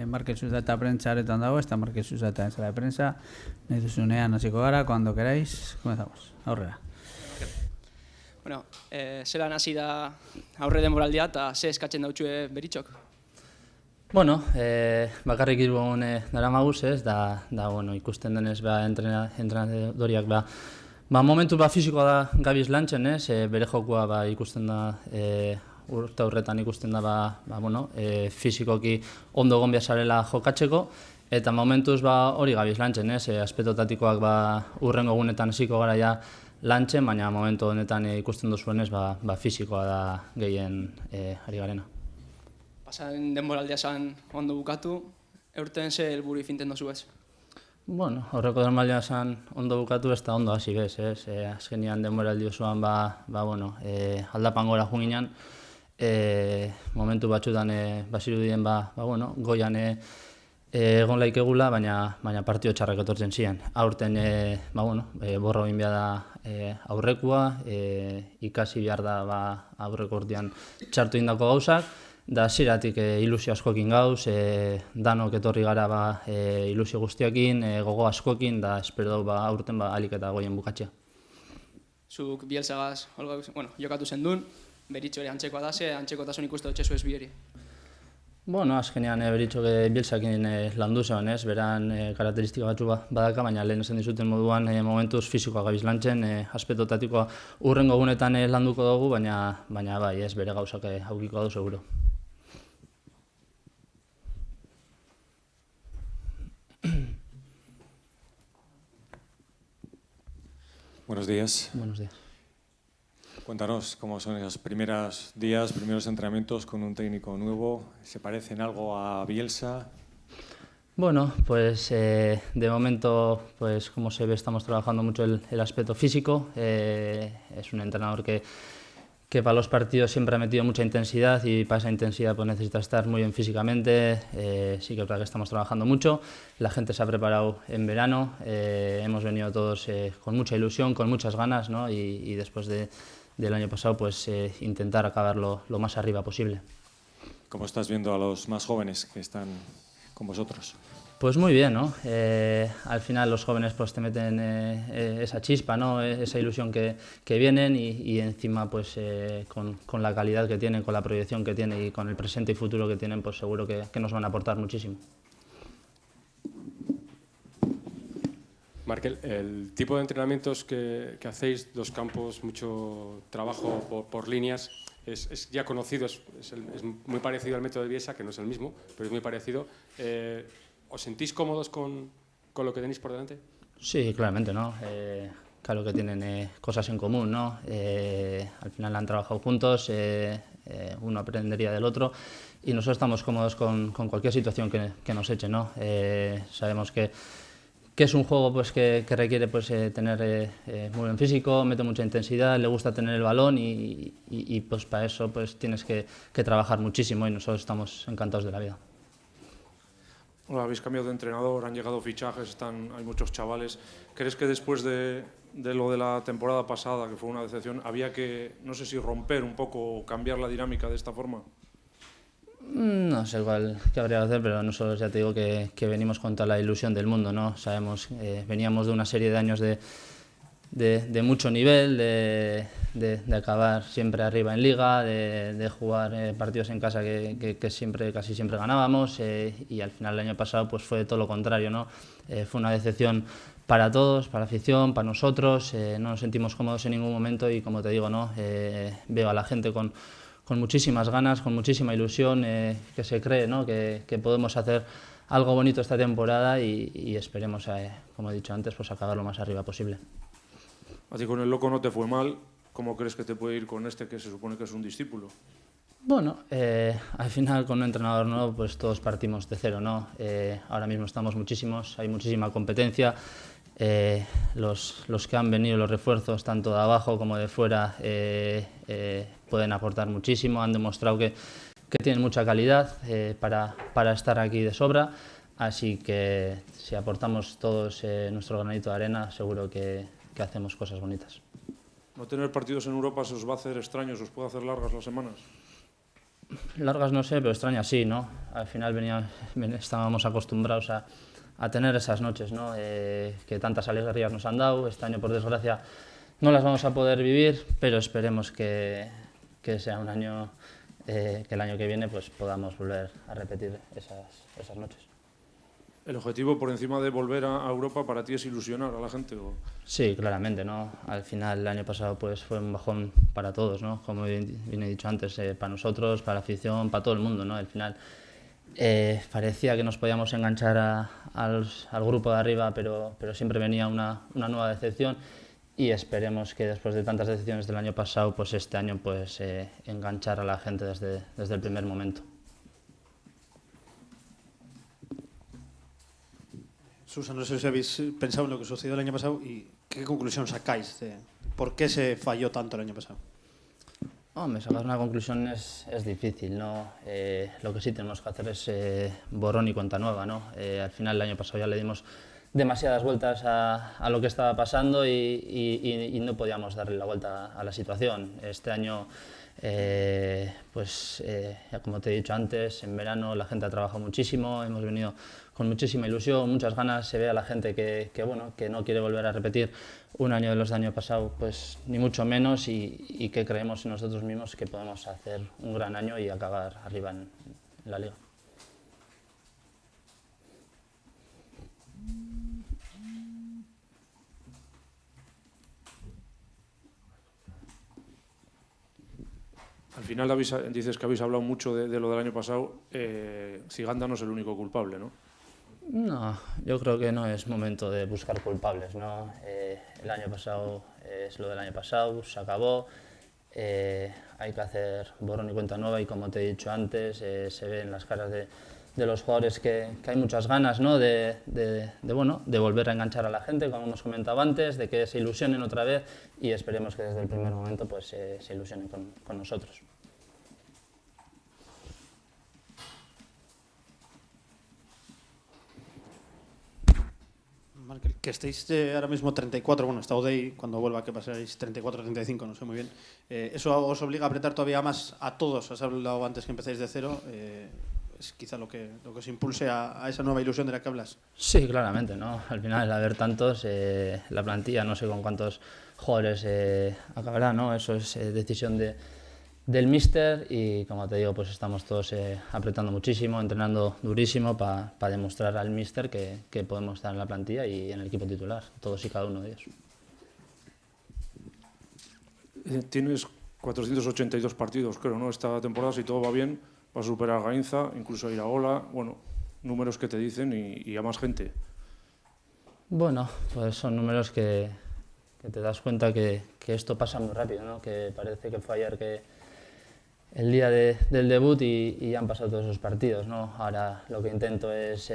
Markezuza eta prentsaretan dago, esta Markezuza eta en sala de prensa. Nahi duzunean hasiko gara, cuando queráis, comenzamos. Aurrera. Bueno, zelan hasi da aurre denboraldia eta ze eskatzen dautzue Beritxok? Bueno, bakarrik 3 egun daramaguz, ez, da bueno, ikusten denez entrenadoriak momentu fisikoa da gabiz lantzen, ez, bere jokua ikusten da urte horretan ikusten da bueno, fisikoki ondo egon behar zarela jokatzeko, eta momentuz hori gabiz lantzen, ez, aspektotatikoak urrengo egunetan hasiko gara ja lantzen, baina momentu honetan ikusten duzuenez fisikoa da gehien ari garena. Pasan denboraldia zan ondo bukatu, eurten ze helburu finten dozu ez? Bueno, aurreko denboraldia zan ondo bukatu ez da ondo hasi bez, ez? Azkenean denboraldi osoan bueno, aldapan gora joan ginen, momentu batzutan bazirudien bueno, goian egon laikegula, baina partio txarrak etortzen ziren. Aurten bueno, borro egin behar da aurrekua, ikasi behar da aurreko urtean txartu indako gauzak, da hasieratik ilusio askokin gauz, danok etorri gara ilusio guztiakin, gogo askokin, da espero aurten ahalik eta goien bukatzea. Zuk Bielsagaz bueno, jokatu zen duen, Beritxo ere antzekoa da, ze antzekotasun ikuste dutxezu ez bieri? Bueno, azkenean Beritxok Bielsakin landu zen, ez, beran karakteristika batzu badaka, baina lehen esan dizuten moduan momentuz fisikoa gabiz lantzen, aspektotatikoa urrengo egunetan landuko dugu, baina bai, ez, bere gauzak aukiko du seguro. Buenos días. Buenos días. Cuéntanos cómo son esos primeros días, primeros entrenamientos con un técnico nuevo. ¿Se parecen algo a Bielsa? Bueno, pues de momento, pues como se ve, estamos trabajando mucho el aspecto físico. Es un entrenador que para los partidos siempre ha metido mucha intensidad y para esa intensidad pues necesita estar muy bien físicamente. Sí que es verdad que estamos trabajando mucho. La gente se ha preparado en verano. Hemos venido todos con mucha ilusión, con muchas ganas, ¿no? Y después del año pasado, pues intentar acabar lo más arriba posible. ¿Cómo estás viendo a los más jóvenes que están con vosotros? Pues muy bien, ¿no? Al final los jóvenes pues te meten esa chispa, ¿no? Esa ilusión que vienen y encima pues con la calidad que tienen, con la proyección que tienen y con el presente y futuro que tienen, pues seguro que nos van a aportar muchísimo. Markel, el tipo de entrenamientos que hacéis, 2 campos, mucho trabajo por líneas, es ya conocido, es muy parecido al método de Bielsa, que no es el mismo, pero es muy parecido. ¿Os sentís cómodos con lo que tenéis por delante? Sí, claramente, ¿no? Claro que tienen cosas en común, ¿no? Al final han trabajado juntos, uno aprendería del otro y nosotros estamos cómodos con cualquier situación que nos eche, ¿no? Sabemos que es un juego pues, que requiere pues, tener muy buen físico, mete mucha intensidad, le gusta tener el balón y pues, para eso pues, tienes que trabajar muchísimo y nosotros estamos encantados de la vida. Hola, habéis cambiado de entrenador, han llegado fichajes, hay muchos chavales. ¿Crees que después de lo de la temporada pasada, que fue una decepción, había que, no sé si romper un poco o cambiar la dinámica de esta forma? No sé igual qué habría que hacer, pero nosotros ya te digo que venimos con toda la ilusión del mundo, ¿no? Sabemos, veníamos de una serie de años de mucho nivel, de acabar siempre arriba en liga, de jugar partidos en casa que casi siempre ganábamos y al final el año pasado pues fue todo lo contrario, ¿no? Fue una decepción para todos, para la afición, para nosotros, no nos sentimos cómodos en ningún momento y como te digo, ¿no? Veo a la gente con muchísimas ganas, con muchísima ilusión, que se cree, ¿no? que podemos hacer algo bonito esta temporada y esperemos, como he dicho antes, pues acabar lo más arriba posible. A ti con el Loco no te fue mal, ¿cómo crees que te puede ir con este que se supone que es un discípulo? Bueno, al final con un entrenador nuevo pues todos partimos de cero, ¿no? Ahora mismo estamos muchísimos, hay muchísima competencia. Los que han venido, los refuerzos, tanto de abajo como de fuera, pueden aportar muchísimo, han demostrado que tienen mucha calidad para estar aquí de sobra, así que si aportamos todos nuestro granito de arena, seguro que hacemos cosas bonitas. ¿No tener partidos en Europa se os va a hacer extraño, se os puede hacer largas las semanas? Largas no sé, pero extrañas sí, ¿no? Al final estábamos acostumbrados a tener esas noches, ¿no? Que tantas alegrías nos han dado. Este año, por desgracia, no las vamos a poder vivir, pero esperemos que sea un año, que el año que viene pues podamos volver a repetir esas noches. ¿El objetivo por encima de volver a Europa para ti es ilusionar a la gente? ¿O? Sí, claramente, ¿no? Al final el año pasado pues fue un bajón para todos, ¿no? Como bien he dicho antes, para nosotros, para la afición, para todo el mundo, ¿no? Al final parecía que nos podíamos enganchar al grupo de arriba, pero siempre venía una nueva decepción y esperemos que después de tantas decepciones del año pasado, pues este año pues enganchar a la gente desde el primer momento. Susan, no sé si habéis pensado en lo que sucedió el año pasado y qué conclusión sacáis de por qué se falló tanto el año pasado. Hombre, sacar una conclusión es difícil, ¿no? Lo que sí tenemos que hacer es borrón y cuenta nueva, ¿no? Al final el año pasado ya le dimos demasiadas vueltas a lo que estaba pasando y no podíamos darle la vuelta a la situación. Este año, ya como te he dicho antes, en verano la gente ha trabajado muchísimo, hemos venido con muchísima ilusión, muchas ganas, se ve a la gente que no quiere volver a repetir un año de los del año pasado, pues ni mucho menos, y que creemos en nosotros mismos que podemos hacer un gran año y acabar arriba en la liga. Al final dices que habéis hablado mucho de lo del año pasado. Ziganda no es el único culpable, ¿no? No, yo creo que no es momento de buscar culpables, ¿no? El año pasado es lo del año pasado, se acabó. Hay que hacer borrón y cuenta nueva y como te he dicho antes, se ve en las caras de los jugadores que hay muchas ganas, ¿no? de volver a enganchar a la gente, como hemos comentado antes, de que se ilusionen otra vez y esperemos que desde el primer momento pues, se ilusionen con nosotros. Que estéis ahora mismo 34, bueno, está Odey, cuando vuelva que pasaréis 34, 35, no sé muy bien. ¿Eso os obliga a apretar todavía más a todos? Has hablado antes que empecéis de cero. ¿Es quizá lo que os impulse a esa nueva ilusión de la que hablas? Sí, claramente, ¿no? Al final, al haber tantos, la plantilla, no sé con cuántos jugadores acabará, ¿no? Eso es decisión del míster y, como te digo, pues estamos todos apretando muchísimo, entrenando durísimo para demostrar al míster que podemos estar en la plantilla y en el equipo titular, todos y cada uno de ellos. Tienes 482 partidos, creo, ¿no? Esta temporada, si todo va bien, vas a superar a Gainza, incluso a Iraola, bueno, números que te dicen y a más gente. Bueno, pues son números que te das cuenta que esto pasa muy rápido, ¿no? Que parece que fue ayer el día del debut y ya han pasado todos esos partidos, ¿no? Ahora lo que intento es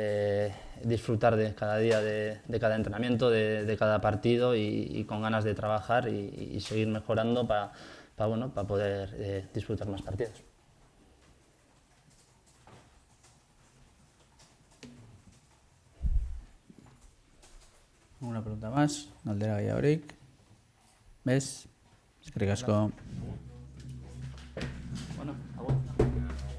disfrutar de cada día, de cada entrenamiento, de cada partido y con ganas de trabajar y seguir mejorando para poder disfrutar más partidos. Una pregunta más, Galdera Gehiagorik. ¿Ves? Eskerrik asko.